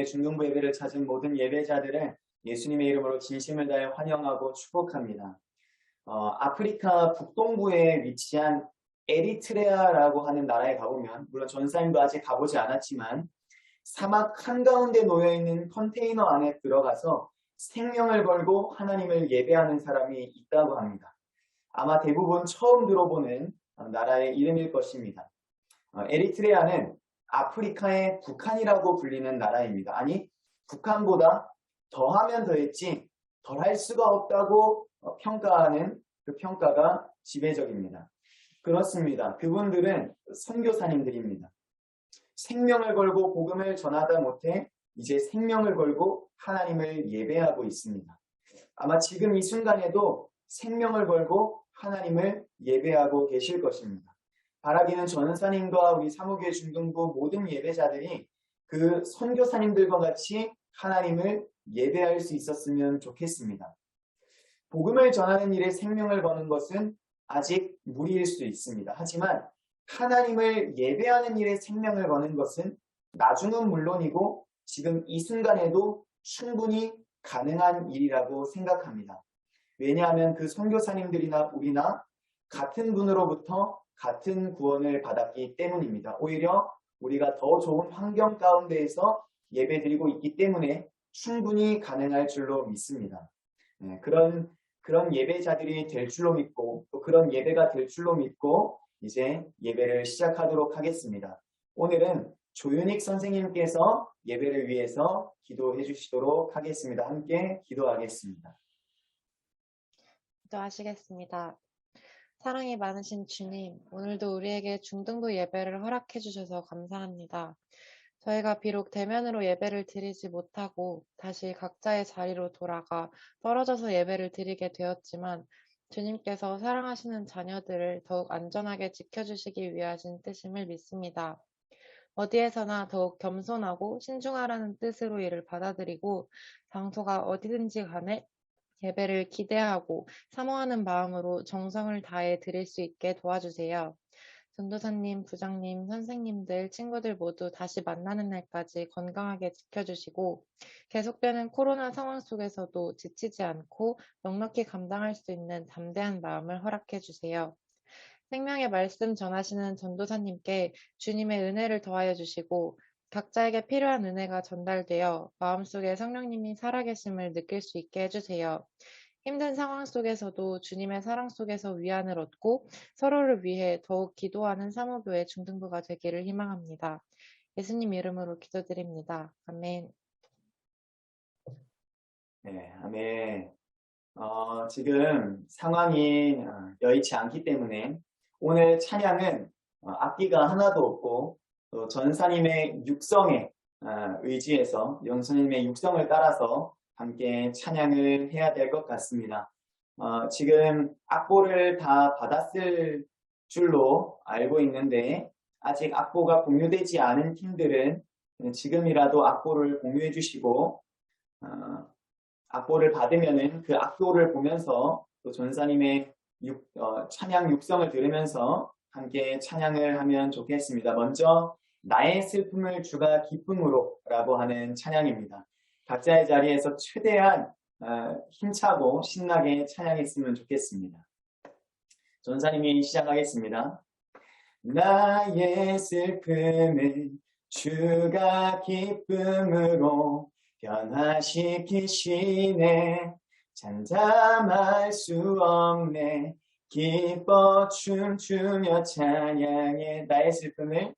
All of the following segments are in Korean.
사무교회 중등부 예배를 찾은 모든 예배자들을 예수님의 이름으로 진심을 다해 환영하고 축복합니다. 아프리카 북동부에 위치한 에리트레아라고 하는 나라에 가보면, 물론 전사님도 아직 가보지 않았지만 사막 한가운데 놓여있는 컨테이너 안에 들어가서 생명을 걸고 하나님을 예배하는 사람이 있다고 합니다. 아마 대부분 처음 들어보는 나라의 이름일 것입니다. 에리트레아는 아프리카의 북한이라고 불리는 나라입니다. 아니, 북한보다 더하면 더했지 덜할 수가 없다고 평가하는 그 평가가 지배적입니다. 그렇습니다. 그분들은 선교사님들입니다. 생명을 걸고 복음을 전하다 못해 이제 생명을 걸고 하나님을 예배하고 있습니다. 아마 지금 이 순간에도 생명을 걸고 하나님을 예배하고 계실 것입니다. 바라기는 전사님과 우리 사무교회 중등부 모든 예배자들이 그 선교사님들과 같이 하나님을 예배할 수 있었으면 좋겠습니다. 복음을 전하는 일에 생명을 거는 것은 아직 무리일 수 있습니다. 하지만 하나님을 예배하는 일에 생명을 거는 것은 나중은 물론이고 지금 이 순간에도 충분히 가능한 일이라고 생각합니다. 왜냐하면 그 선교사님들이나 우리나 같은 분으로부터 같은 구원을 받았기 때문입니다. 오히려 우리가 더 좋은 환경 가운데에서 예배드리고 있기 때문에 충분히 가능할 줄로 믿습니다. 그런 예배자들이 될 줄로 믿고 또 그런 예배가 될 줄로 믿고 이제 예배를 시작하도록 하겠습니다. 오늘은 조윤익 선생님께서 예배를 위해서 기도해 주시도록 하겠습니다. 함께 기도하겠습니다. 기도하시겠습니다. 사랑이 많으신 주님, 오늘도 우리에게 중등부 예배를 허락해 주셔서 감사합니다. 저희가 비록 대면으로 예배를 드리지 못하고 다시 각자의 자리로 돌아가 떨어져서 예배를 드리게 되었지만 주님께서 사랑하시는 자녀들을 더욱 안전하게 지켜주시기 위하신 뜻임을 믿습니다. 어디에서나 더욱 겸손하고 신중하라는 뜻으로 이를 받아들이고 장소가 어디든지 간에 예배를 기대하고 사모하는 마음으로 정성을 다해 드릴 수 있게 도와주세요. 전도사님, 부장님, 선생님들, 친구들 모두 다시 만나는 날까지 건강하게 지켜주시고 계속되는 코로나 상황 속에서도 지치지 않고 넉넉히 감당할 수 있는 담대한 마음을 허락해 주세요. 생명의 말씀 전하시는 전도사님께 주님의 은혜를 더하여 주시고 각자에게 필요한 은혜가 전달되어 마음속에 성령님이 살아계심을 느낄 수 있게 해주세요. 힘든 상황 속에서도 주님의 사랑 속에서 위안을 얻고 서로를 위해 더욱 기도하는 사모교회 중등부가 되기를 희망합니다. 예수님 이름으로 기도드립니다. 아멘. 네, 아멘. 지금 상황이 여의치 않기 때문에 오늘 찬양은 악기가 하나도 없고 또 전사님의 육성에 의지해서 영선님의 육성을 따라서 함께 찬양을 해야 될 것 같습니다. 지금 악보를 다 받았을 줄로 알고 있는데 아직 악보가 공유되지 않은 팀들은 지금이라도 악보를 공유해 주시고 악보를 받으면은 그 악보를 보면서 또 전사님의 찬양 육성을 들으면서 함께 찬양을 하면 좋겠습니다. 먼저 나의 슬픔을 주가 기쁨으로 라고 하는 찬양입니다. 각자의 자리에서 최대한 힘차고 신나게 찬양했으면 좋겠습니다. 전사님이 시작하겠습니다. 나의 슬픔을 주가 기쁨으로 변화시키시네. 잠잠할 수 없네. 기뻐 춤추며 찬양해. 나의 슬픔을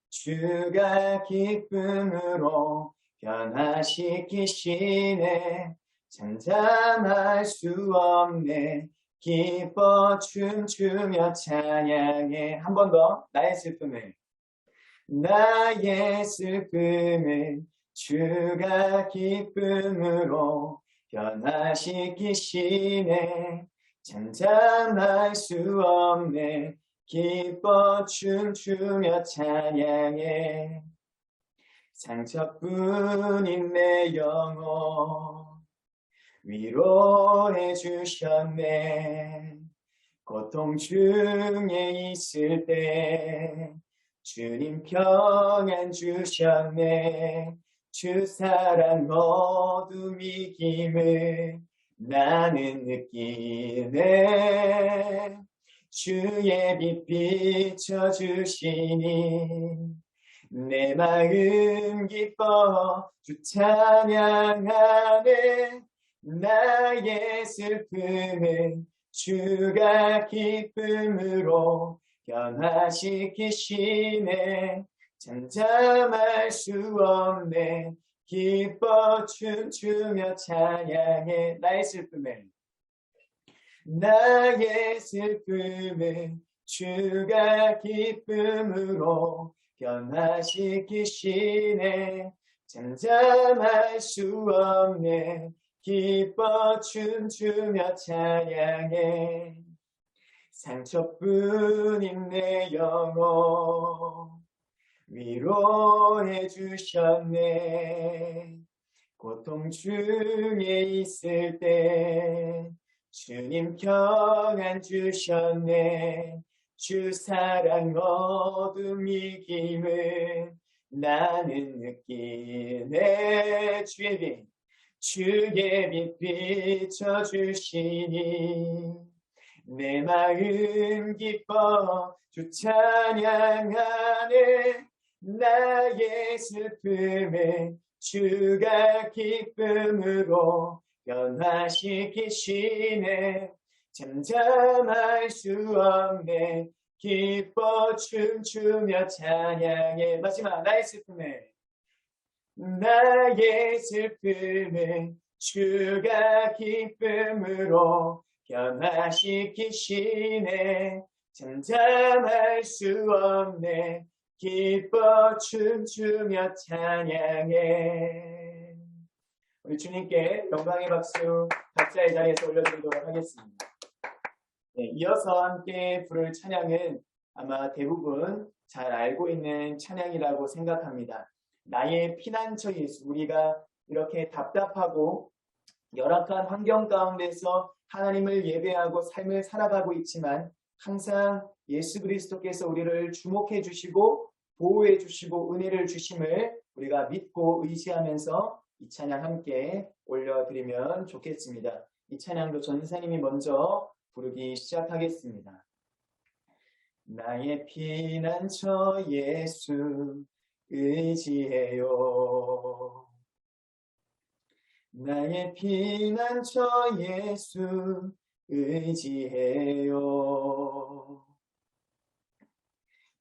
주가 기쁨으로 변화시키시네. 잠잠할 수 없네. 기뻐 춤추며 찬양해. 한 번 더. 나의 슬픔을 주가 기쁨으로 변화시키시네. 잠잠할 수 없네. 기뻐 춤추며 찬양해. 상처뿐인 내 영혼 위로해 주셨네. 고통 중에 있을 때 주님 평안 주셨네. 주 사랑 어둠 이김을 나는 느끼네. 주의 빛 비춰주시니 내 마음 기뻐 주 찬양하네. 나의 슬픔은 주가 기쁨으로 변화시키시네. 잠잠할 수 없네. 기뻐 춤추며 찬양해. 나의 슬픔은 주가 기쁨으로 변화시키시네. 잠잠할 수 없네. 기뻐 춤추며 찬양해. 상처뿐인 내 영혼 위로해 주셨네. 고통 중에 있을 때 주님 평안 주셨네. 주 사랑 어둠 이김을 나는 느끼네. 주의 빛 비춰주시니 내 마음 기뻐 주 찬양하네. 나의 슬픔을 주가 기쁨으로 변화시키시네. 잠잠할 수 없네. 기뻐 춤추며 찬양해. 마지막 나의 슬픔을 주가 기쁨으로 변화시키시네. 잠잠할 수 없네. 기뻐 춤추며 찬양해. 우리 주님께 영광의 박수 각자의 자리에서 올려드리도록 하겠습니다. 네, 이어서 함께 부를 찬양은 아마 대부분 잘 알고 있는 찬양이라고 생각합니다. 나의 피난처 예수. 우리가 이렇게 답답하고 열악한 환경 가운데서 하나님을 예배하고 삶을 살아가고 있지만 항상 예수 그리스도께서 우리를 주목해 주시고 보호해 주시고 은혜를 주심을 우리가 믿고 의지하면서 이 찬양 함께 올려드리면 좋겠습니다. 이 찬양도 전사님이 먼저 부르기 시작하겠습니다. 나의 피난처 예수 의지해요. 나의 피난처 예수 의지해요.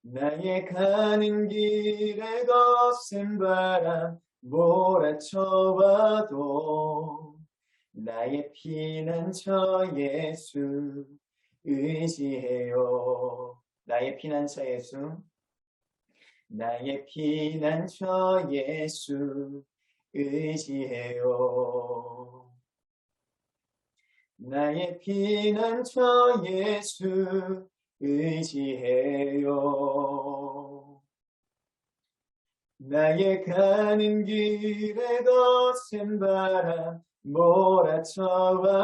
나의 가는 길에 거센 바람 몰아쳐와도 나의 피난처 예수 의지해요. 나의 피난처 예수. 나의 피난처 예수 의지해요. 나의 피난처 예수 의지해요. 나의 가는 길에 거센 바람 몰아쳐와도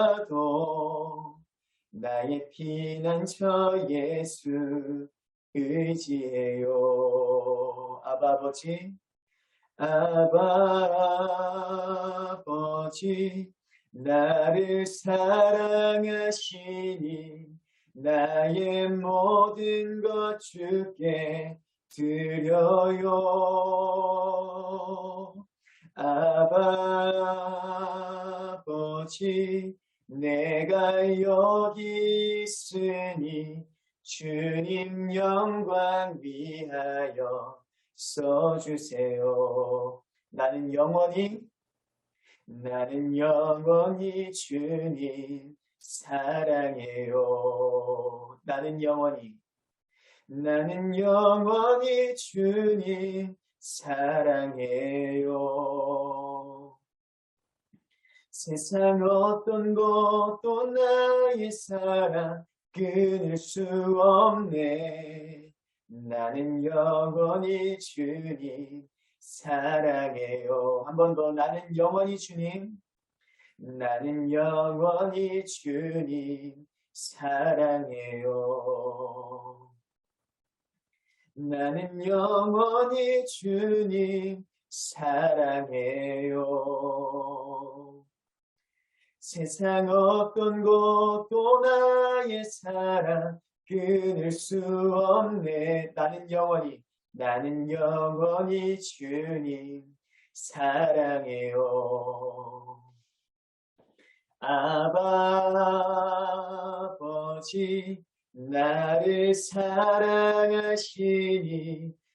나의 피난처 예수 의지해요. 아버지, 아버지, 나를 사랑하시니 나의 모든 것 주께 드려요. 아버지, 내가 여기 있으니 주님 영광 위하여 써주세요. 나는 영원히 주님 사랑해요. 나는 영원히 주님 사랑해요. 세상 어떤 것도 나의 사랑 끊을 수 없네. 나는 영원히 주님 사랑해요. 한 번 더. 나는 영원히 주님 사랑해요. 나는 영원히 주님 사랑해요. 세상 어떤 것도 나의 사랑 끊을 수 없네. 나는 영원히 주님 사랑해요. 아버지 나를 사랑하시니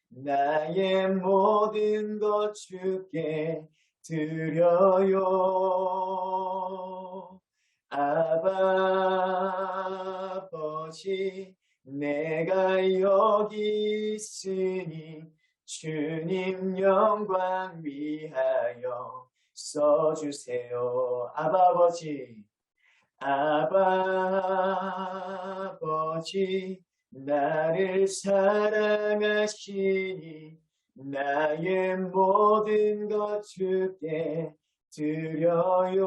나의 모든 것 주께 드려요. 아버지 내가 여기 있으니 주님 영광 위하여 써주세요. 아버지 나를 사랑하시니 나의 모든 것 주께 드려요.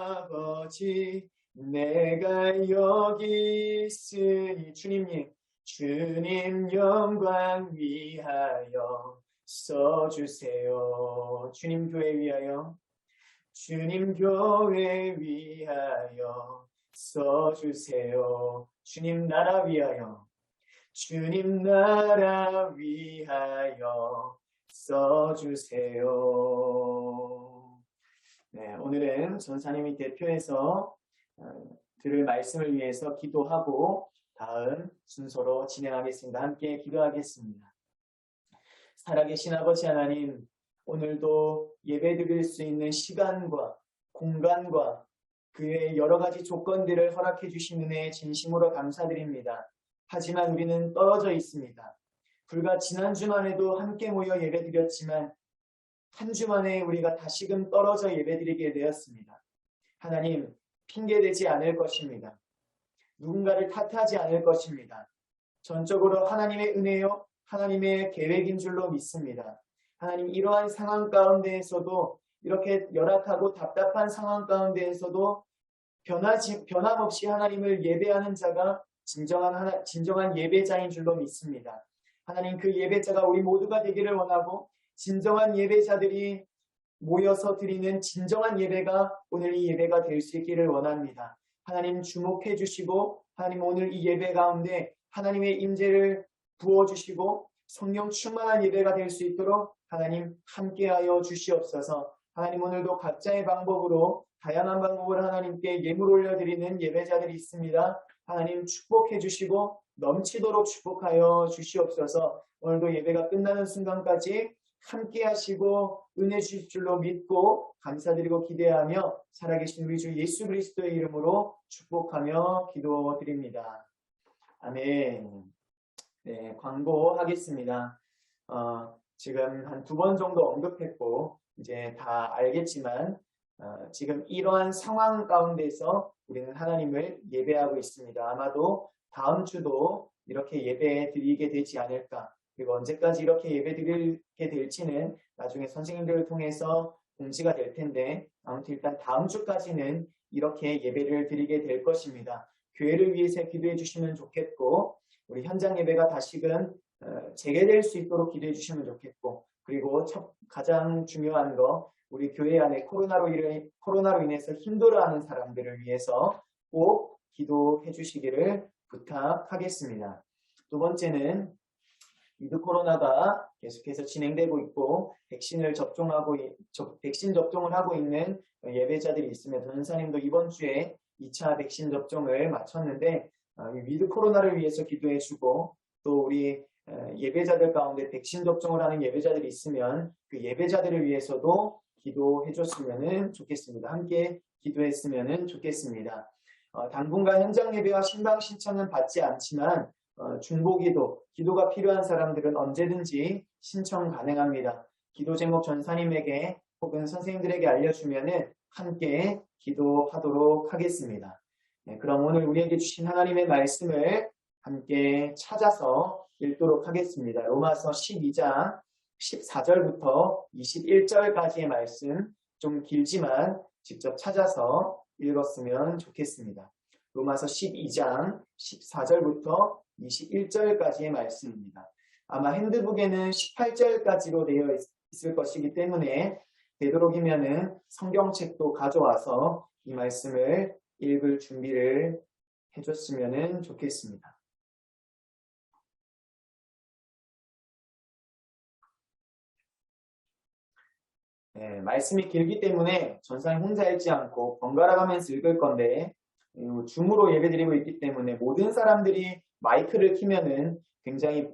아버지 내가 여기 있으니 주님 영광 위하여 써주세요. 주님 교회 위하여 써주세요. 주님 나라 위하여 써주세요. 네, 오늘은 전사님이 대표해서 들을 말씀을 위해서 기도하고 다음 순서로 진행하겠습니다. 함께 기도하겠습니다. 살아계신 아버지 하나님, 오늘도 예배드릴 수 있는 시간과 공간과 그의 여러 가지 조건들을 허락해 주신 은혜에 진심으로 감사드립니다. 하지만 우리는 떨어져 있습니다. 불과 지난 주만 해도 함께 모여 예배드렸지만 한 주 만에 우리가 다시금 떨어져 예배드리게 되었습니다. 하나님, 핑계대지 않을 것입니다. 누군가를 탓하지 않을 것입니다. 전적으로 하나님의 은혜요, 하나님의 계획인 줄로 믿습니다. 하나님, 이러한 상황 가운데에서도 이렇게 열악하고 답답한 상황 가운데에서도 변함없이 하나님을 예배하는 자가 진정한 예배자인 줄로 믿습니다. 하나님, 그 예배자가 우리 모두가 되기를 원하고 진정한 예배자들이 모여서 드리는 진정한 예배가 오늘 이 예배가 될 수 있기를 원합니다. 하나님 주목해 주시고 하나님 오늘 이 예배 가운데 하나님의 임재를 부어주시고 성령 충만한 예배가 될 수 있도록 하나님 함께하여 주시옵소서. 하나님 오늘도 각자의 방법으로 다양한 방법으로 하나님께 예물 올려드리는 예배자들이 있습니다. 하나님 축복해 주시고 넘치도록 축복하여 주시옵소서. 오늘도 예배가 끝나는 순간까지 함께 하시고 은혜 주실 줄로 믿고 감사드리고 기대하며 살아계신 우리 주 예수 그리스도의 이름으로 축복하며 기도드립니다. 아멘. 네, 광고하겠습니다. 지금 한 2번 정도 언급했고 이제 다 알겠지만 지금 이러한 상황 가운데서 우리는 하나님을 예배하고 있습니다. 아마도 다음 주도 이렇게 예배 드리게 되지 않을까. 그리고 언제까지 이렇게 예배 드리게 될지는 나중에 선생님들을 통해서 공지가 될 텐데 아무튼 일단 다음 주까지는 이렇게 예배를 드리게 될 것입니다. 교회를 위해서 기도해 주시면 좋겠고 우리 현장 예배가 다시금 재개될 수 있도록 기도해 주시면 좋겠고 그리고 가장 중요한 거 우리 교회 안에 코로나로 인해서 힘들어하는 사람들을 위해서 꼭 기도해 주시기를 부탁하겠습니다. 두 번째는 위드 코로나가 계속해서 진행되고 있고 백신 접종을 하고 있는 예배자들이 있으면 전사님도 이번 주에 2차 백신 접종을 마쳤는데 위드 코로나를 위해서 기도해주고 또 우리 예배자들 가운데 백신 접종을 하는 예배자들이 있으면 그 예배자들을 위해서도 기도해줬으면 좋겠습니다. 함께 기도했으면 좋겠습니다. 당분간 현장 예배와 신방 신청은 받지 않지만 중보기도, 기도가 필요한 사람들은 언제든지 신청 가능합니다. 기도 제목 전사님에게 혹은 선생님들에게 알려주면 함께 기도하도록 하겠습니다. 네, 그럼 오늘 우리에게 주신 하나님의 말씀을 함께 찾아서 읽도록 하겠습니다. 로마서 12장 14절부터 21절까지의 말씀 좀 길지만 직접 찾아서 읽었으면 좋겠습니다. 로마서 12장 14절부터 21절까지의 말씀입니다. 아마 핸드북에는 18절까지로 되어 있을 것이기 때문에 되도록이면은 성경책도 가져와서 이 말씀을 읽을 준비를 해줬으면 좋겠습니다. 네, 말씀이 길기 때문에 전사님 혼자 읽지 않고 번갈아 가면서 읽을 건데 줌으로 예배드리고 있기 때문에 모든 사람들이 마이크를 켜면은 굉장히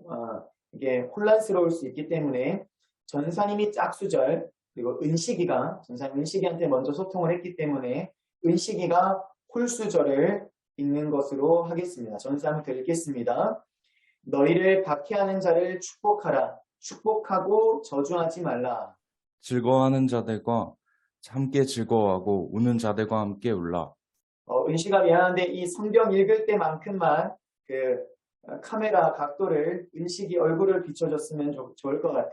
이게 혼란스러울 수 있기 때문에 전사님이 짝수절 그리고 전사님 은식이한테 먼저 소통을 했기 때문에 은식이가 홀수절을 읽는 것으로 하겠습니다. 전사님부터 읽겠습니다. 너희를 박해하는 자를 축복하라. 축복하고 저주하지 말라. 즐거워하는 자들과 함께 즐거워하고 우는 자들과 함께 울라. 은식아 미안한데 이 성경 읽을 때만큼만 그 카메라 각도를 은식이 얼굴을 비춰줬으면 좋을 것 같아.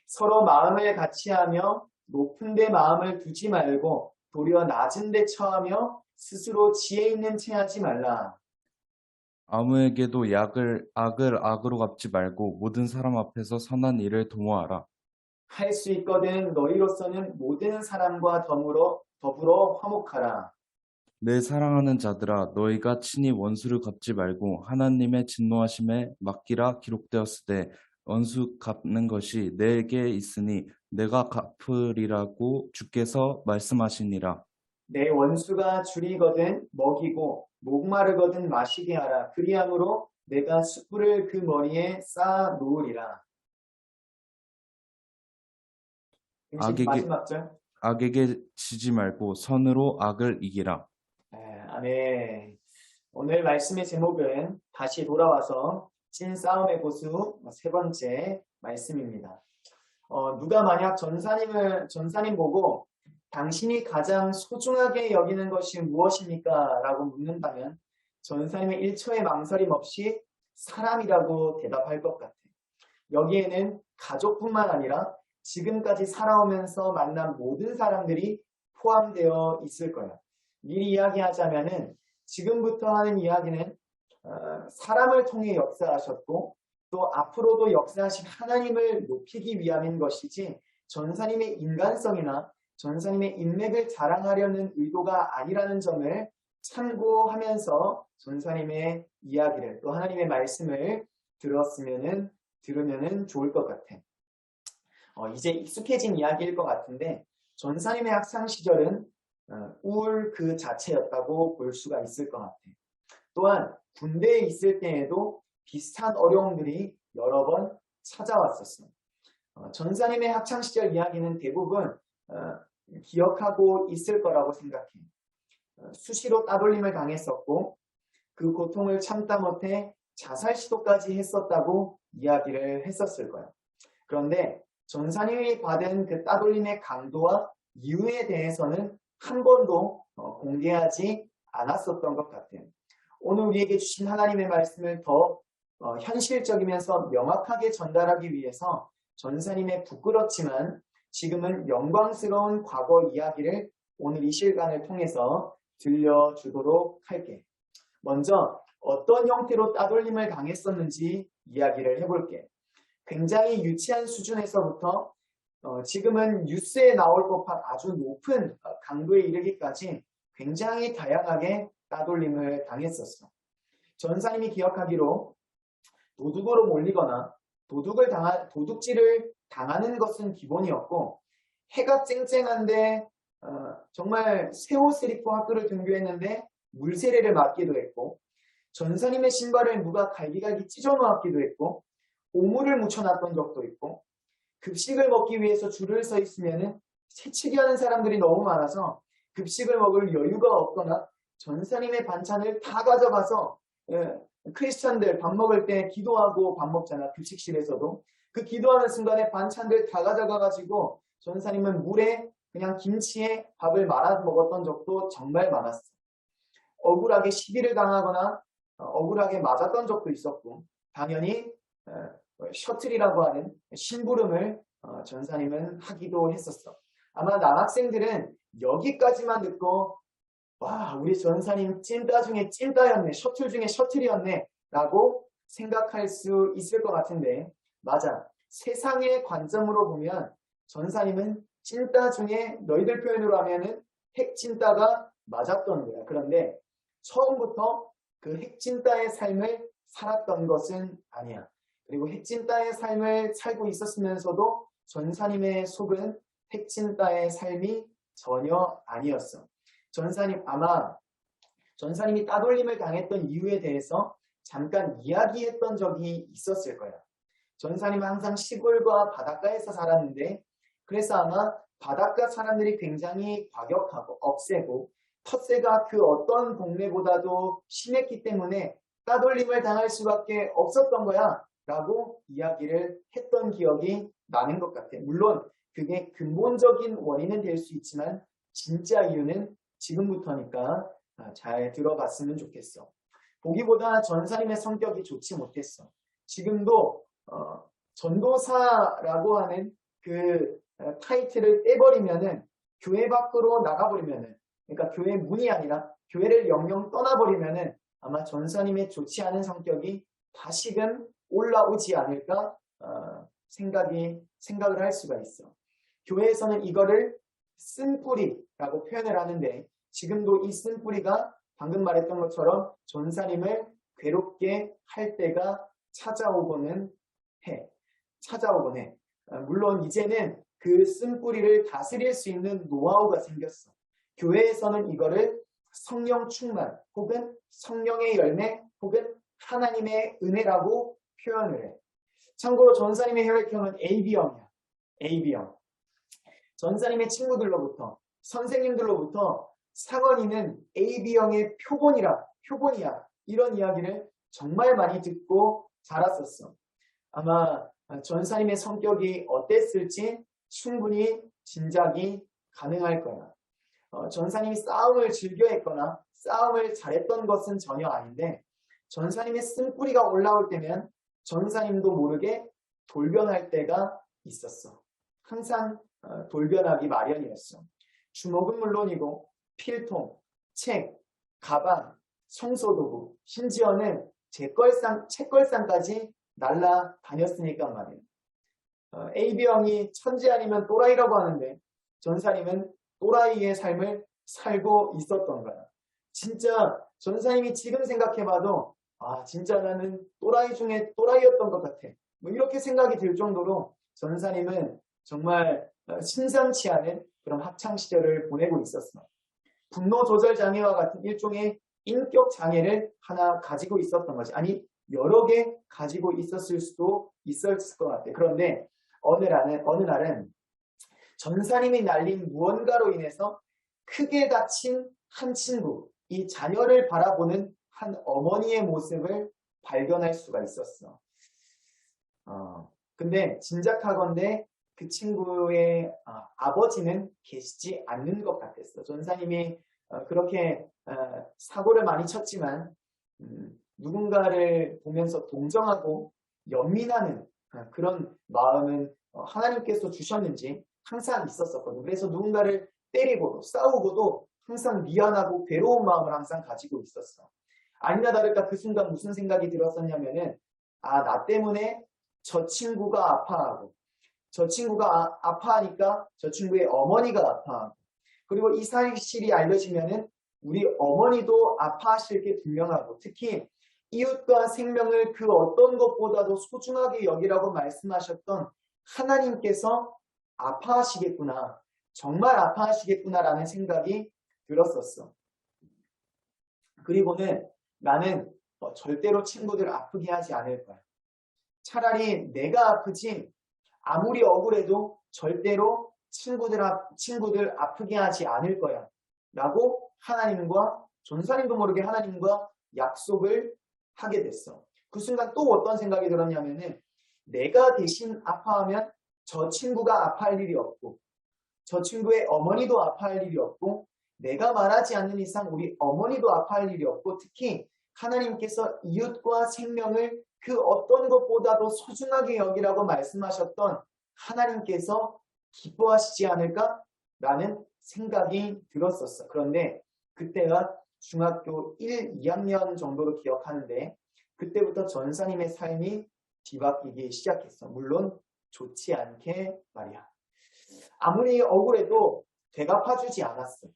서로 마음을 같이하며 높은 데 마음을 두지 말고 도리어 낮은 데 처하며 스스로 지혜 있는 채 하지 말라. 아무에게도 악을 악으로 갚지 말고 모든 사람 앞에서 선한 일을 도모하라. 할 수 있거든 너희로서는 모든 사람과 더불어 화목하라. 내 사랑하는 자들아 너희가 친히 원수를 갚지 말고 하나님의 진노하심에 맡기라. 기록되었으되 원수 갚는 것이 내게 있으니 내가 갚으리라고 주께서 말씀하시니라. 내 원수가 줄이거든 먹이고 목마르거든 마시게 하라. 그리함으로 내가 숯불을 그 머리에 쌓아 놓으리라. 마지막 절. 악에게 지지 말고 선으로 악을 이기라. 아멘. 오늘 말씀의 제목은 다시 돌아와서 찐싸움의 고수 세 번째 말씀입니다. 누가 만약 전사님 보고 당신이 가장 소중하게 여기는 것이 무엇입니까? 라고 묻는다면 전사님의 1초의 망설임 없이 사람이라고 대답할 것 같아요. 여기에는 가족뿐만 아니라 지금까지 살아오면서 만난 모든 사람들이 포함되어 있을 거예요. 미리 이야기하자면은 지금부터 하는 이야기는 사람을 통해 역사하셨고 또 앞으로도 역사하실 하나님을 높이기 위함인 것이지 전사님의 인간성이나 전사님의 인맥을 자랑하려는 의도가 아니라는 점을 참고하면서 전사님의 이야기를 또 하나님의 말씀을 들으면은 좋을 것 같아요. 이제 익숙해진 이야기일 것 같은데 전사님의 학창 시절은 우울 그 자체였다고 볼 수가 있을 것 같아요. 또한 군대에 있을 때에도 비슷한 어려움들이 여러 번 찾아왔었어요. 전사님의 학창 시절 이야기는 대부분 기억하고 있을 거라고 생각해요. 수시로 따돌림을 당했었고 그 고통을 참다 못해 자살 시도까지 했었다고 이야기를 했었을 거예요. 그런데 전사님이 받은 그 따돌림의 강도와 이유에 대해서는 한 번도 공개하지 않았었던 것 같아요. 오늘 우리에게 주신 하나님의 말씀을 더 현실적이면서 명확하게 전달하기 위해서 전사님의 부끄럽지만 지금은 영광스러운 과거 이야기를 오늘 이 시간을 통해서 들려주도록 할게요. 먼저 어떤 형태로 따돌림을 당했었는지 이야기를 해볼게요. 굉장히 유치한 수준에서부터 지금은 뉴스에 나올 법한 아주 높은 강도에 이르기까지 굉장히 다양하게 따돌림을 당했었어. 전사님이 기억하기로 도둑으로 몰리거나 도둑질을 당하는 것은 기본이었고 해가 쨍쨍한데 정말 새 옷을 입고 학교를 등교했는데 물세례를 맞기도 했고 전사님의 신발을 누가 갈기갈기 찢어 놓았기도 했고 오물을 묻혀놨던 적도 있고 급식을 먹기 위해서 줄을 서 있으면 새치기 하는 사람들이 너무 많아서 급식을 먹을 여유가 없거나 전사님의 반찬을 다 가져가서 크리스찬들 밥 먹을 때 기도하고 밥 먹잖아. 급식실에서도 그 기도하는 순간에 반찬들 다 가져가가지고 전사님은 물에 그냥 김치에 밥을 말아 먹었던 적도 정말 많았어. 억울하게 시비를 당하거나 억울하게 맞았던 적도 있었고 당연히 셔틀이라고 하는 심부름을 전사님은 하기도 했었어. 아마 남학생들은 여기까지만 듣고 와, 우리 전사님 찐따 중에 찐따였네, 셔틀 중에 셔틀이었네 라고 생각할 수 있을 것 같은데, 맞아. 세상의 관점으로 보면 전사님은 찐따 중에 너희들 표현으로 하면은 핵찐따가 맞았던 거야. 그런데 처음부터 그 핵찐따의 삶을 살았던 것은 아니야. 그리고 핵찐따의 삶을 살고 있었으면서도 전사님의 속은 핵찐따의 삶이 전혀 아니었어. 아마 전사님이 따돌림을 당했던 이유에 대해서 잠깐 이야기했던 적이 있었을 거야. 전사님은 항상 시골과 바닷가에서 살았는데, 그래서 아마 바닷가 사람들이 굉장히 과격하고 억세고 텃세가 그 어떤 동네보다도 심했기 때문에 따돌림을 당할 수밖에 없었던 거야 라고 이야기를 했던 기억이 나는 것 같아. 물론 그게 근본적인 원인은 될 수 있지만 진짜 이유는 지금부터니까 잘 들어봤으면 좋겠어. 보기보다 전사님의 성격이 좋지 못했어. 지금도 전도사라고 하는 그 타이틀을 떼버리면은, 교회 밖으로 나가버리면은, 그러니까 교회 문이 아니라 교회를 영영 떠나버리면은 아마 전사님의 좋지 않은 성격이 다시금 올라오지 않을까 생각을 할 수가 있어. 교회에서는 이거를 쓴뿌리라고 표현을 하는데, 지금도 이 쓴뿌리가 방금 말했던 것처럼 전사님을 괴롭게 할 때가 찾아오곤 해. 물론 이제는 그 쓴뿌리를 다스릴 수 있는 노하우가 생겼어. 교회에서는 이거를 성령 충만 혹은 성령의 열매 혹은 하나님의 은혜라고 표현을 해. 참고로 전사님의 혈액형은 AB형이야. AB형. 전사님의 친구들로부터, 선생님들로부터 상원이는 AB형의 표본이야. 이런 이야기를 정말 많이 듣고 자랐었어. 아마 전사님의 성격이 어땠을지 충분히 짐작이 가능할 거야. 전사님이 싸움을 즐겨했거나 싸움을 잘했던 것은 전혀 아닌데, 전사님의 쓴뿌리가 올라올 때면 전사님도 모르게 돌변할 때가 있었어. 항상 돌변하기 마련이었어. 주먹은 물론이고 필통, 책, 가방, 청소도구, 심지어는 책걸상까지 날라다녔으니까 말이에요. AB형이 천재 아니면 또라이라고 하는데 전사님은 또라이의 삶을 살고 있었던 거야. 진짜 전사님이 지금 생각해봐도 진짜 나는 또라이 중에 또라이였던 것 같아. 뭐 이렇게 생각이 들 정도로 전사님은 정말 심상치 않은 그런 학창 시절을 보내고 있었어. 분노 조절 장애와 같은 일종의 인격 장애를 하나 가지고 있었던 거지. 아니 여러 개 가지고 있었을 수도 있었을 것 같아. 그런데 어느 날은 전사님이 날린 무언가로 인해서 크게 다친 한 친구, 이 자녀를 바라보는 한 어머니의 모습을 발견할 수가 있었어. 근데 진작하건대 그 친구의 아버지는 계시지 않는 것 같았어. 전사님이 그렇게 사고를 많이 쳤지만 누군가를 보면서 동정하고 연민하는 그런 마음은 하나님께서 주셨는지 항상 있었었거든. 그래서 누군가를 때리고도 싸우고도 항상 미안하고 괴로운 마음을 항상 가지고 있었어. 아니나 다를까 그 순간 무슨 생각이 들었었냐면은 나 때문에 저 친구가 아파하고 저 친구가 아파하니까 저 친구의 어머니가 아파하고, 그리고 이 사실이 알려지면은 우리 어머니도 아파하실 게 분명하고, 특히 이웃과 생명을 그 어떤 것보다도 소중하게 여기라고 말씀하셨던 하나님께서 아파하시겠구나, 정말 아파하시겠구나라는 생각이 들었었어. 그리고는 나는 절대로 친구들 아프게 하지 않을 거야. 차라리 내가 아프지 아무리 억울해도 절대로 친구들 아프게 하지 않을 거야 라고 하나님과, 전사님도 모르게 하나님과 약속을 하게 됐어. 그 순간 또 어떤 생각이 들었냐면은 내가 대신 아파하면 저 친구가 아파할 일이 없고 저 친구의 어머니도 아파할 일이 없고 내가 말하지 않는 이상 우리 어머니도 아파할 일이 없고, 특히 하나님께서 이웃과 생명을 그 어떤 것보다도 소중하게 여기라고 말씀하셨던 하나님께서 기뻐하시지 않을까라는 생각이 들었었어. 그런데 그때가 중학교 1, 2학년 정도로 기억하는데 그때부터 전사님의 삶이 뒤바뀌기 시작했어. 물론 좋지 않게 말이야. 아무리 억울해도 되갚아주지 않았어.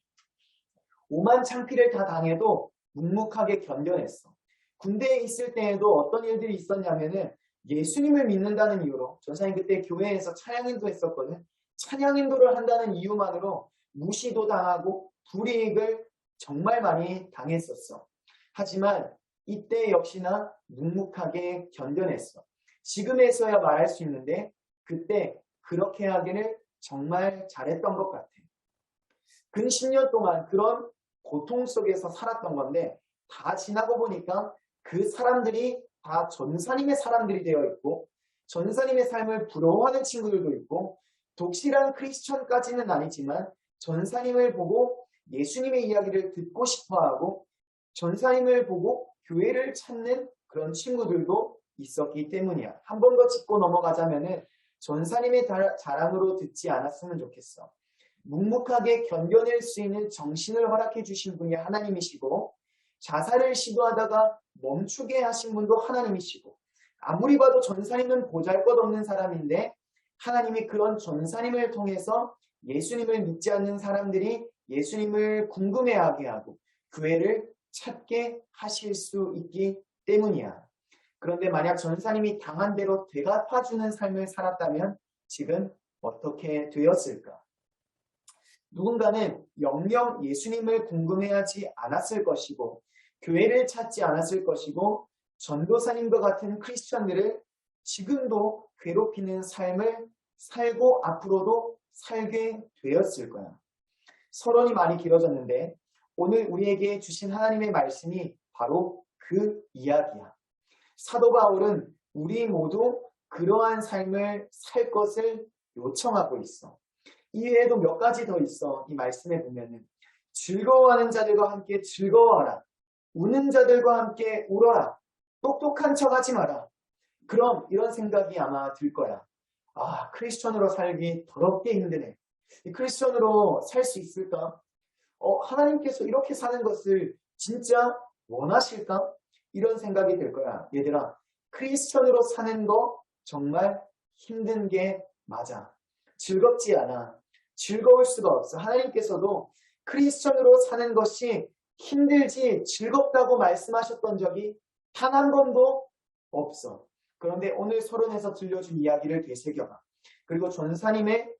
오만 창피를 다 당해도 묵묵하게 견뎌냈어. 군대에 있을 때에도 어떤 일들이 있었냐면은 예수님을 믿는다는 이유로 전사님 그때 교회에서 찬양인도 했었거든. 찬양인도를 한다는 이유만으로 무시도 당하고 불이익을 정말 많이 당했었어. 하지만 이때 역시나 묵묵하게 견뎌냈어. 지금에서야 말할 수 있는데 그때 그렇게 하기를 정말 잘했던 것 같아. 근 10년 동안 그런 고통 속에서 살았던 건데 다 지나고 보니까 그 사람들이 다 전사님의 사람들이 되어 있고 전사님의 삶을 부러워하는 친구들도 있고 독실한 크리스천까지는 아니지만 전사님을 보고 예수님의 이야기를 듣고 싶어하고 전사님을 보고 교회를 찾는 그런 친구들도 있었기 때문이야. 한 번 더 짚고 넘어가자면은 전사님의 자랑으로 듣지 않았으면 좋겠어. 묵묵하게 견뎌낼 수 있는 정신을 허락해 주신 분이 하나님이시고 자살을 시도하다가 멈추게 하신 분도 하나님이시고 아무리 봐도 전사님은 보잘것없는 사람인데 하나님이 그런 전사님을 통해서 예수님을 믿지 않는 사람들이 예수님을 궁금해하게 하고 교회를 찾게 하실 수 있기 때문이야. 그런데 만약 전사님이 당한 대로 되갚아주는 삶을 살았다면 지금 어떻게 되었을까? 누군가는 영영 예수님을 궁금해하지 않았을 것이고 교회를 찾지 않았을 것이고 전도사님과 같은 크리스천들을 지금도 괴롭히는 삶을 살고 앞으로도 살게 되었을 거야. 서론이 많이 길어졌는데 오늘 우리에게 주신 하나님의 말씀이 바로 그 이야기야. 사도 바울은 우리 모두 그러한 삶을 살 것을 요청하고 있어. 이외에도 몇 가지 더 있어. 이 말씀에 보면은 즐거워하는 자들과 함께 즐거워하라. 우는 자들과 함께 울어라. 똑똑한 척하지 마라. 그럼 이런 생각이 아마 들 거야. 아, 크리스천으로 살기 더럽게 힘드네. 이 크리스천으로 살 수 있을까? 하나님께서 이렇게 사는 것을 진짜 원하실까? 이런 생각이 들 거야. 얘들아, 크리스천으로 사는 거 정말 힘든 게 맞아. 즐겁지 않아. 즐거울 수가 없어. 하나님께서도 크리스천으로 사는 것이 힘들지 즐겁다고 말씀하셨던 적이 단 한 번도 없어. 그런데 오늘 서론에서 들려준 이야기를 되새겨봐. 그리고 전사님을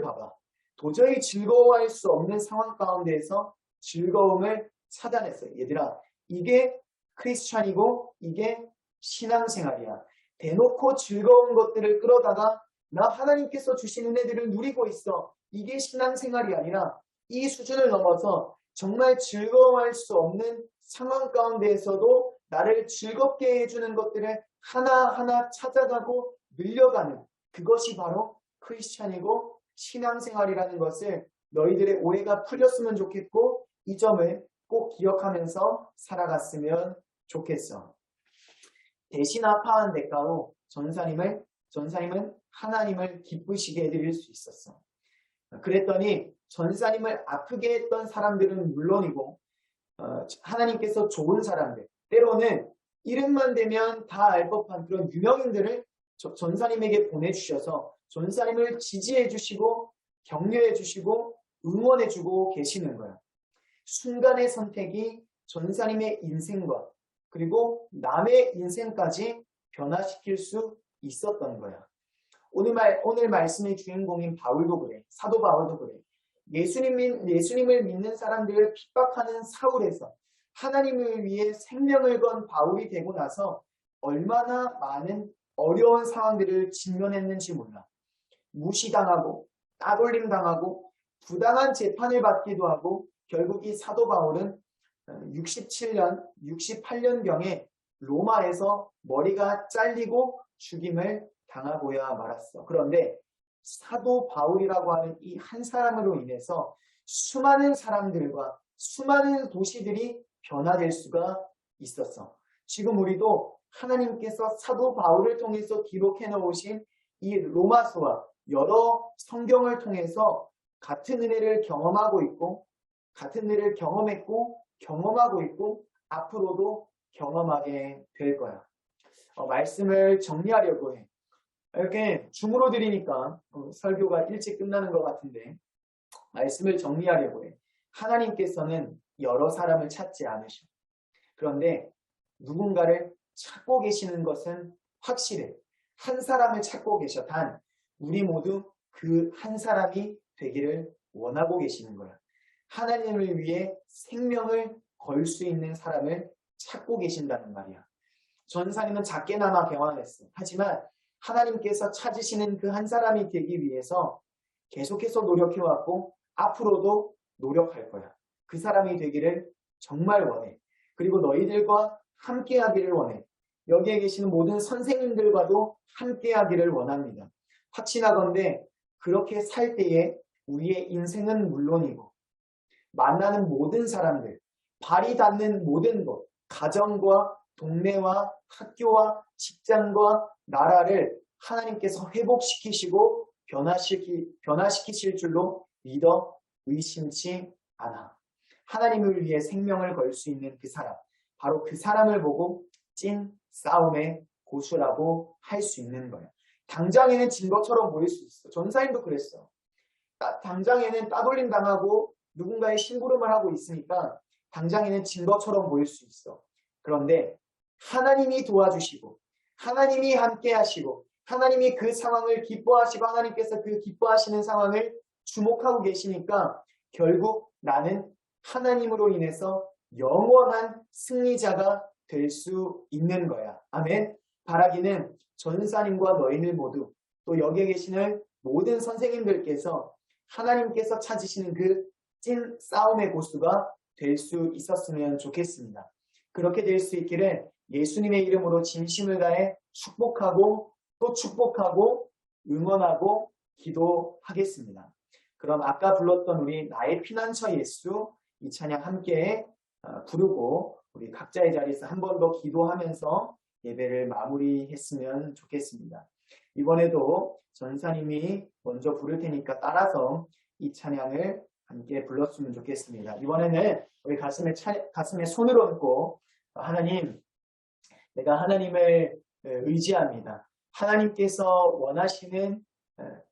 봐봐. 도저히 즐거워할 수 없는 상황 가운데에서 즐거움을 찾아냈어요. 얘들아, 이게 크리스천이고 이게 신앙생활이야. 대놓고 즐거운 것들을 끌어다가 나 하나님께서 주신 은혜들을 누리고 있어. 이게 신앙생활이 아니라 이 수준을 넘어서 정말 즐거워할 수 없는 상황 가운데에서도 나를 즐겁게 해주는 것들을 하나하나 찾아가고 늘려가는 그것이 바로 크리스천이고 신앙생활이라는 것을 너희들의 오해가 풀렸으면 좋겠고 이 점을 꼭 기억하면서 살아갔으면 좋겠어. 대신 아파한 대가로 전사님은 하나님을 기쁘시게 해드릴 수 있었어. 그랬더니 전사님을 아프게 했던 사람들은 물론이고 하나님께서 좋은 사람들, 때로는 이름만 대면 다 알 법한 그런 유명인들을 전사님에게 보내주셔서 전사님을 지지해 주시고 격려해 주시고 응원해 주고 계시는 거야. 순간의 선택이 전사님의 인생과 그리고 남의 인생까지 변화시킬 수 있었던 거야. 오늘 말씀의 주인공인 바울도 그래. 사도 바울도 그래. 예수님을 믿는 사람들을 핍박하는 사울에서 하나님을 위해 생명을 건 바울이 되고 나서 얼마나 많은 어려운 상황들을 직면했는지 몰라. 무시당하고 따돌림 당하고 부당한 재판을 받기도 하고 결국 이 사도 바울은 68년경에 로마에서 머리가 잘리고 죽임을 당하고야 말았어. 그런데 사도 바울이라고 하는 이 한 사람으로 인해서 수많은 사람들과 수많은 도시들이 변화될 수가 있었어. 지금 우리도 하나님께서 사도 바울을 통해서 기록해 놓으신 이 로마서와 여러 성경을 통해서 같은 은혜를 경험하고 있고 같은 일을 경험했고 경험하고 있고 앞으로도 경험하게 될 거야. 말씀을 정리하려고 해. 이렇게 줌으로 드리니까 설교가 일찍 끝나는 것 같은데 말씀을 정리하려고 해. 하나님께서는 여러 사람을 찾지 않으셔. 그런데 누군가를 찾고 계시는 것은 확실해. 한 사람을 찾고 계셔. 단 우리 모두 그 한 사람이 되기를 원하고 계시는 거야. 하나님을 위해 생명을 걸 수 있는 사람을 찾고 계신다는 말이야. 전사님은 작게나마 경험했어. 하지만 하나님께서 찾으시는 그 한 사람이 되기 위해서 계속해서 노력해왔고 앞으로도 노력할 거야. 그 사람이 되기를 정말 원해. 그리고 너희들과 함께하기를 원해. 여기에 계시는 모든 선생님들과도 함께하기를 원합니다. 확신하건대 그렇게 살 때에 우리의 인생은 물론이고 만나는 모든 사람들, 발이 닿는 모든 것, 가정과 동네와 학교와 직장과 나라를 하나님께서 회복시키시고 변화시키실 줄로 믿어 의심치 않아. 하나님을 위해 생명을 걸 수 있는 그 사람, 바로 그 사람을 보고 찐 싸움의 고수라고 할 수 있는 거예요. 당장에는 진 것처럼 보일 수 있어. 전사님도 그랬어. 당장에는 따돌림 당하고 누군가의 심부름을 하고 있으니까 당장에는 진 것처럼 보일 수 있어. 그런데 하나님이 도와주시고 하나님이 함께 하시고 하나님이 그 상황을 기뻐하시고 하나님께서 그 기뻐하시는 상황을 주목하고 계시니까 결국 나는 하나님으로 인해서 영원한 승리자가 될 수 있는 거야. 아멘. 바라기는 전사님과 너희들 모두 또 여기에 계시는 모든 선생님들께서 하나님께서 찾으시는 그 찐 싸움의 고수가 될 수 있었으면 좋겠습니다. 그렇게 될 수 있기를 예수님의 이름으로 진심을 다해 축복하고 또 축복하고 응원하고 기도하겠습니다. 그럼 아까 불렀던 우리 나의 피난처 예수 이 찬양 함께 부르고 우리 각자의 자리에서 한 번 더 기도하면서 예배를 마무리했으면 좋겠습니다. 이번에도 전사님이 먼저 부를 테니까 따라서 이 찬양을 함께 불렀으면 좋겠습니다. 이번에는 우리 가슴에 손을 얹고 하나님, 내가 하나님을 의지합니다. 하나님께서 원하시는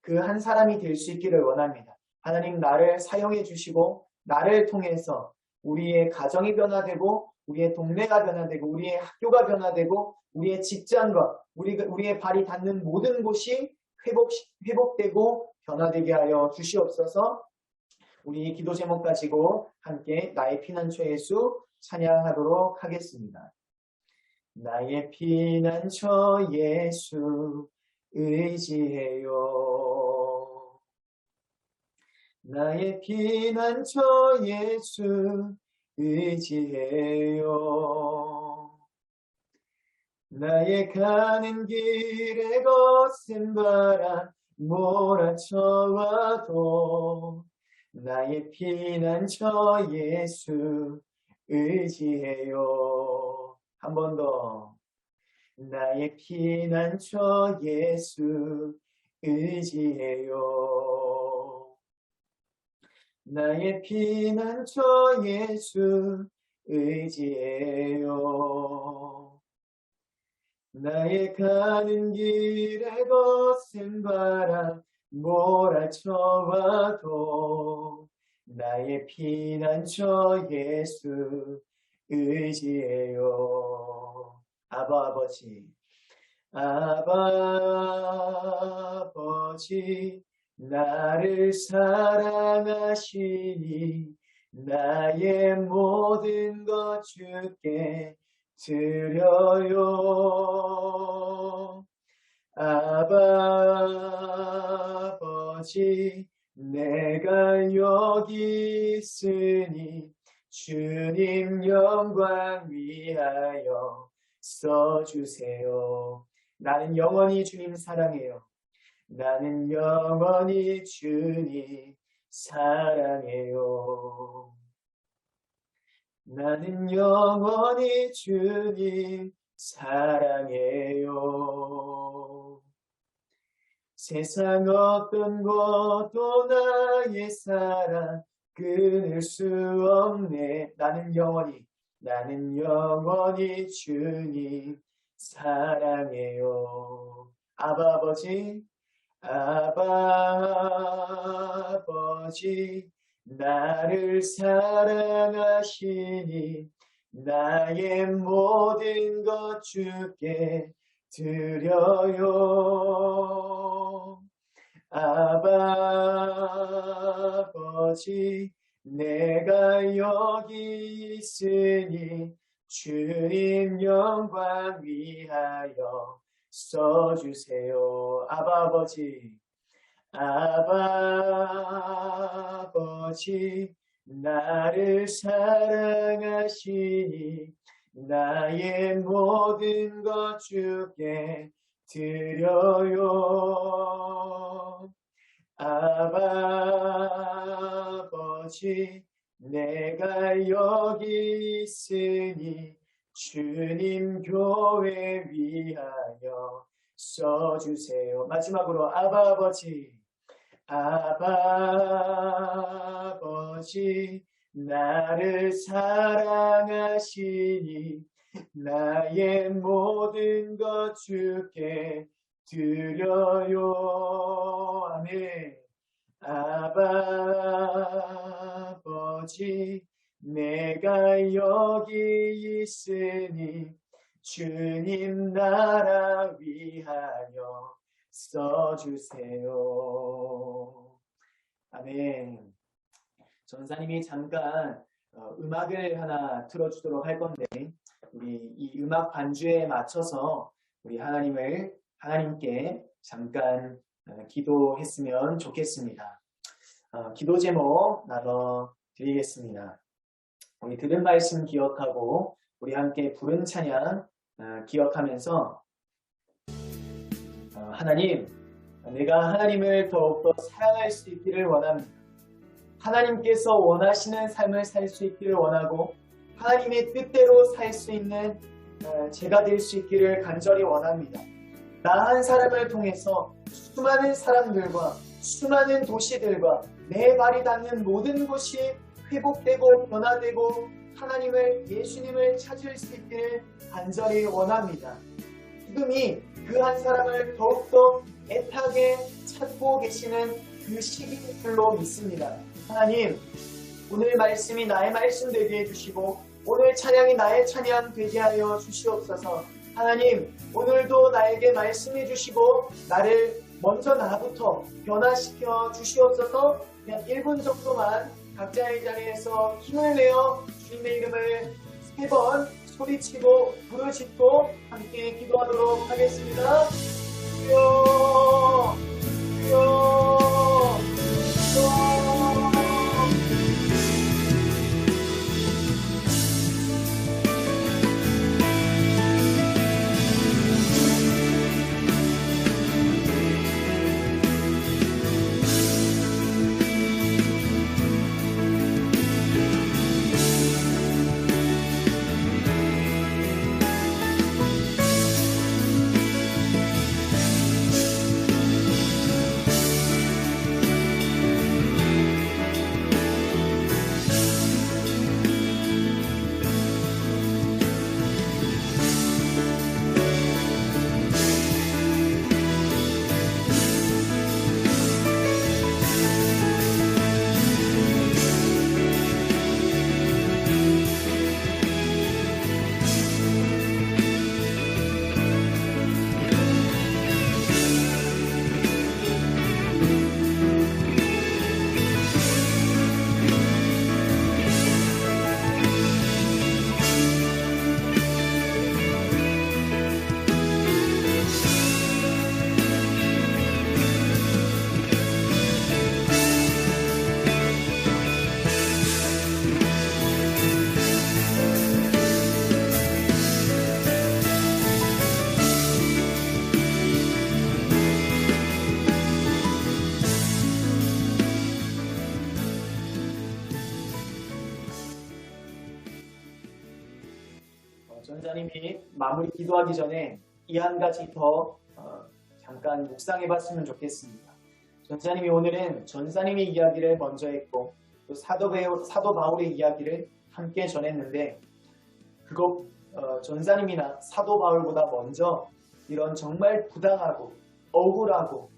그 한 사람이 될 수 있기를 원합니다. 하나님 나를 사용해 주시고 나를 통해서 우리의 가정이 변화되고 우리의 동네가 변화되고 우리의 학교가 변화되고 우리의 직장과 우리의 발이 닿는 모든 곳이 회복되고 변화되게 하여 주시옵소서. 우리 기도 제목 가지고 함께 나의 피난처 예수 찬양하도록 하겠습니다. 나의 피난처 예수 의지해요. 나의 피난처 예수 의지해요. 나의 가는 길에 거센 바람 몰아쳐와도 나의 피난처 예수 의지해요. 한 번 더. 나의 피난처 예수 의지해요. 나의 피난처 예수 의지해요. 나의 가는 길에 거센 바람 몰아쳐와도 나의 피난처 예수 의지해요. 아바 아버지, 아바 아버지 나를 사랑하시니 나의 모든 것 주께 드려요. 아바 아버지 내가 여기 있으니 주님 영광 위하여 써주세요. 나는 영원히 주님 사랑해요. 나는 영원히 주님 사랑해요. 나는 영원히 주님 사랑해요. 세상 어떤 것도 나의 사랑 끊을 수 없네. 나는 영원히 주님 사랑해요. 아바 아버지, 아바 아버지, 나를 사랑하시니 나의 모든 것 주께 드려요. 아바 아버지, 내가 여기 있으니 주님 영광 위하여 써주세요. 아바 아버지, 나를 사랑하시니 나의 모든 것 주께 드려요. 아바 아버지, 내가 여기 있으니 주님 교회 위하여 써주세요. 마지막으로 아바 아버지, 나를 사랑하시니 나의 모든 것 주께 드려요. 아멘. 아바 아버지, 내가 여기 있으니 주님 나라 위하여 써주세요. 아멘. 전사님이 잠깐 음악을 하나 틀어주도록 할 건데, 우리 이 음악 반주에 맞춰서 우리 하나님께 잠깐 기도했으면 좋겠습니다. 기도 제목 나눠 드리겠습니다. 우리 들은 말씀 기억하고 우리 함께 부른 찬양 기억하면서 하나님, 내가 하나님을 더욱더 사랑할 수 있기를 원합니다. 하나님께서 원하시는 삶을 살 수 있기를 원하고 하나님의 뜻대로 살 수 있는 제가 될 수 있기를 간절히 원합니다. 나 한 사람을 통해서 수많은 사람들과 수많은 도시들과 내 발이 닿는 모든 곳이 회복되고 변화되고 하나님을, 예수님을 찾을 수 있기를 간절히 원합니다. 지금이 그 한 사람을 더욱더 애타게 찾고 계시는 그 시기인 줄로 믿습니다. 하나님, 오늘 말씀이 나의 말씀 되게 해주시고 오늘 찬양이 나의 찬양 되게 하여 주시옵소서. 하나님, 오늘도 나에게 말씀해 주시고 나를 먼저 나부터 변화시켜 주시옵소서. 그냥 1분 정도만 각자의 자리에서 힘을 내어 주님의 이름을 3번 소리치고 부르짖고 함께 기도하도록 하겠습니다. 주여, 주여, 주여. 전자님이 마무리 기도하기 전에 이 한 가지 더 잠깐 묵상해 봤으면 좋겠습니다. 전사님이 오늘은 전사님의 이야기를 먼저 했고 또 사도 바울의 이야기를 함께 전했는데 그것 전사님이나 사도 바울보다 먼저 이런 정말 부당하고 억울하고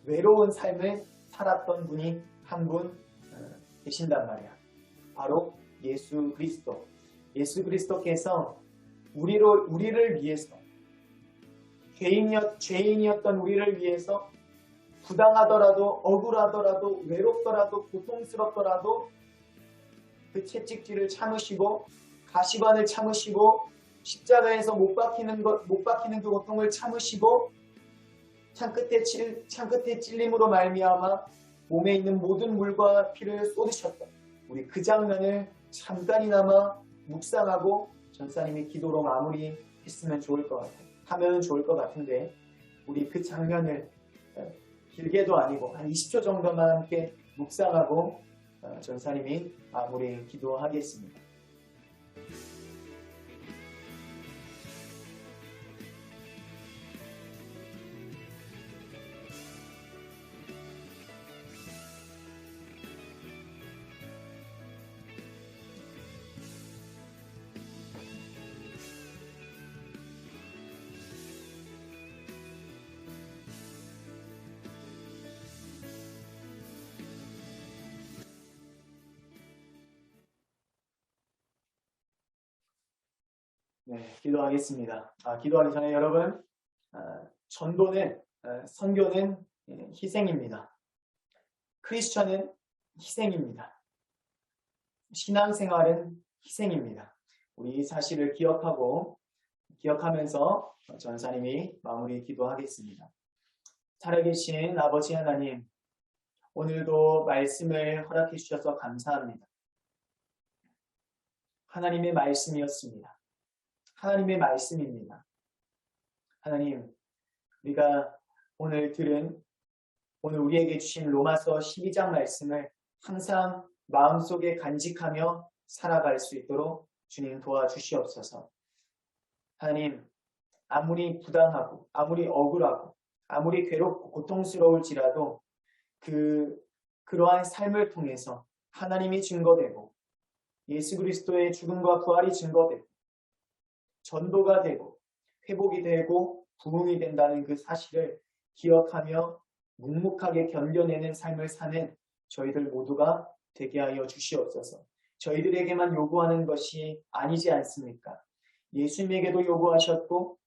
외로운 삶을 살았던 분이 한 분 계신단 말이야. 바로 예수 그리스도. 예수 그리스도께서 우리를 위해서 죄인이었던 우리를 위해서 부당하더라도 억울하더라도 외롭더라도 고통스럽더라도 그 채찍질을 참으시고 가시관을 참으시고 십자가에서 못 박히는 그 고통을 참으시고 창끝에 찔림으로 말미암아 몸에 있는 모든 물과 피를 쏟으셨던 우리 그 장면을 잠깐이나마 묵상하고 전사님이 기도로 마무리했으면 좋을 것 같아요. 하면 좋을 것 같은데 우리 그 장면을 길게도 아니고 한 20초 정도만 함께 묵상하고 전사님이 마무리 기도하겠습니다. 네, 기도하겠습니다. 기도하기 전에 여러분, 전도는, 선교는 희생입니다. 크리스천은 희생입니다. 신앙생활은 희생입니다. 우리 이 사실을 기억하면서 전사님이 마무리 기도하겠습니다. 살아계신 아버지 하나님, 오늘도 말씀을 허락해 주셔서 감사합니다. 하나님의 말씀이었습니다. 하나님의 말씀입니다. 하나님, 우리가 오늘 우리에게 주신 로마서 12장 말씀을 항상 마음속에 간직하며 살아갈 수 있도록 주님 도와주시옵소서. 하나님, 아무리 부당하고 아무리 억울하고 아무리 괴롭고 고통스러울지라도 그러한 삶을 통해서 하나님이 증거되고 예수 그리스도의 죽음과 부활이 증거되고 전도가 되고 회복이 되고 부흥이 된다는 그 사실을 기억하며 묵묵하게 견뎌내는 삶을 사는 저희들 모두가 되게 하여 주시옵소서. 저희들에게만 요구하는 것이 아니지 않습니까? 예수님에게도 요구하셨고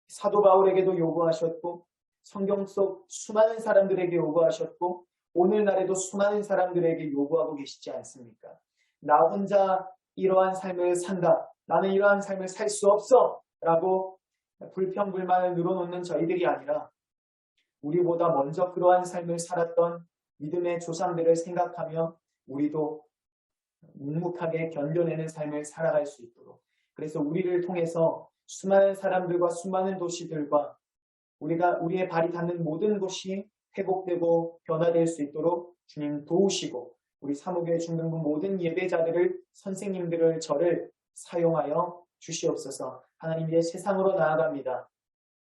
사도 바울에게도 요구하셨고 성경 속 수많은 사람들에게 요구하셨고 오늘날에도 수많은 사람들에게 요구하고 계시지 않습니까? 나 혼자 이러한 삶을 산다. 나는 이러한 삶을 살 수 없어. 라고 불평불만을 늘어놓는 저희들이 아니라 우리보다 먼저 그러한 삶을 살았던 믿음의 조상들을 생각하며 우리도 묵묵하게 견뎌내는 삶을 살아갈 수 있도록 그래서 우리를 통해서 수많은 사람들과 수많은 도시들과 우리의 발이 닿는 모든 곳이 회복되고 변화될 수 있도록 주님 도우시고 우리 사목의 중등부 모든 예배자들을 선생님들을 저를 사용하여 주시옵소서. 하나님 이제 세상으로 나아갑니다.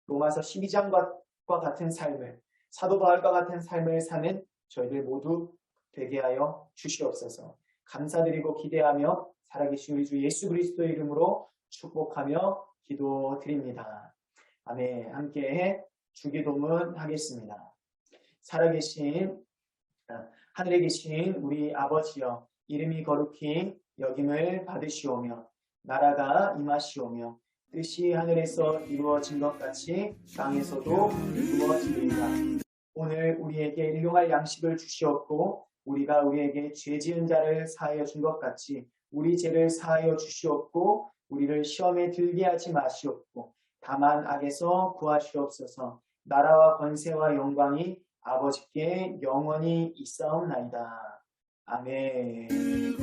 로마서 12장과 같은 삶을 사도 바울과 같은 삶을 사는 저희들 모두 되게 하여 주시옵소서. 감사드리고 기대하며 살아계신 우리 주 예수 그리스도의 이름으로 축복하며 기도드립니다. 아멘. 함께 주기도문 하겠습니다. 살아계신 하늘에 계신 우리 아버지여 이름이 거룩히 여김을 받으시오며 나라가 임하시오며 뜻이 하늘에서 이루어진 것 같이 땅에서도 이루어지리이다. 오늘 우리에게 일용할 양식을 주시옵고 우리가 우리에게 죄 지은 자를 사하여 준 것 같이 우리 죄를 사하여 주시옵고 우리를 시험에 들게 하지 마시옵고 다만 악에서 구하시옵소서. 나라와 권세와 영광이 아버지께 영원히 있사옵나이다. 아멘.